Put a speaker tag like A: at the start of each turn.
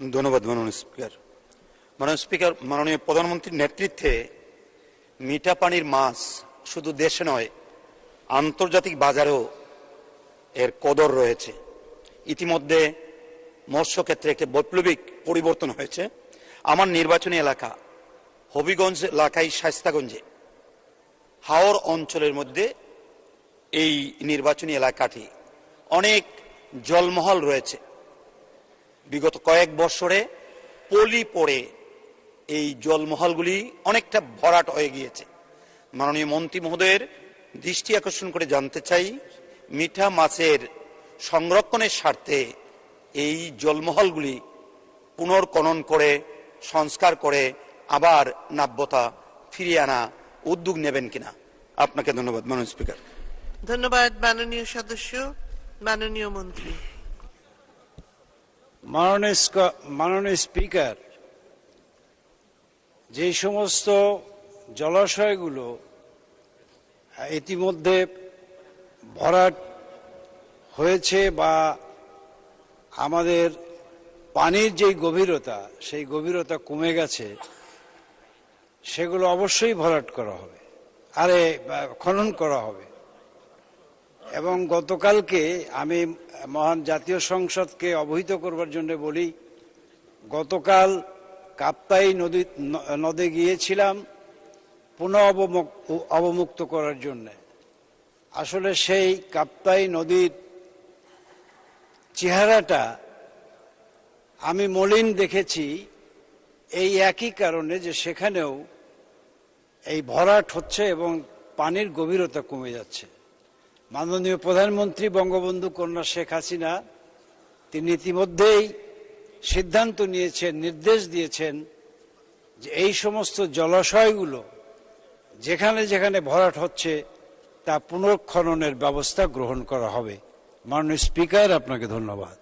A: ধন্যবাদ মাননীয় স্পিকার। মাননীয় স্পিকার, মাননীয় প্রধানমন্ত্রীর নেতৃত্বে মিঠা পানির মাছ শুধু দেশে নয়, আন্তর্জাতিক বাজারেও এর কদর রয়েছে। ইতিমধ্যে মৎস্য ক্ষেত্রে একটি বৈপ্লবিক পরিবর্তন হয়েছে। আমার নির্বাচনী এলাকা হবিগঞ্জ এলাকায় শায়েস্তাগঞ্জে হাওর অঞ্চলের মধ্যে এই নির্বাচনী এলাকাটি অনেক জলমহল রয়েছে। বিগত কয়েক বছরে পলি পড়ে এই জলমহলগুলি অনেকটা ভরাট হয়ে গিয়েছে। মাননীয় মন্ত্রী মহোদয়ের দৃষ্টি আকর্ষণ করে জানতে চাই, মিঠা মাছের সংরক্ষণের স্বার্থে এই জলমহলগুলি পুনর্খনন করে সংস্কার করে আবার নাব্যতা ফিরিয়ে আনা উদ্যোগ নেবেন কিনা। আপনাকে ধন্যবাদ মাননীয় স্পিকার।
B: ধন্যবাদ মাননীয় সদস্য। মাননীয় মন্ত্রী।
C: মাননীয় স্পিকার, যে সমস্ত জলাশয়গুলো ইতিমধ্যে ভরাট হয়েছে বা আমাদের পানির যে গভীরতা সেই গভীরতা কমে গেছে, সেগুলো অবশ্যই ভরাট করা হবে, খনন করা হবে। এবং গতকালকে আমি মহান জাতীয় সংসদকে অবহিত করবার জন্য বলি, গতকাল কাপ্তাই নদে গিয়েছিলাম পুনঃ অবমুক্ত করার জন্য। আসলে সেই কাপ্তাই নদীর চেহারাটা আমি মলিন দেখেছি এই একই কারণে যে সেখানেও এই ভরাট হচ্ছে এবং পানির গভীরতা কমে যাচ্ছে। মাননীয় প্রধানমন্ত্রী বঙ্গবন্ধু কন্যা শেখ হাসিনা তিনি ইতিমধ্যেই সিদ্ধান্ত নিয়েছেন, নির্দেশ দিয়েছেন যে এই সমস্ত জলাশয়গুলো যেখানে যেখানে ভরাট হচ্ছে তা পুনর্খননের ব্যবস্থা গ্রহণ করা হবে। মাননীয় স্পিকার, আপনাকে ধন্যবাদ।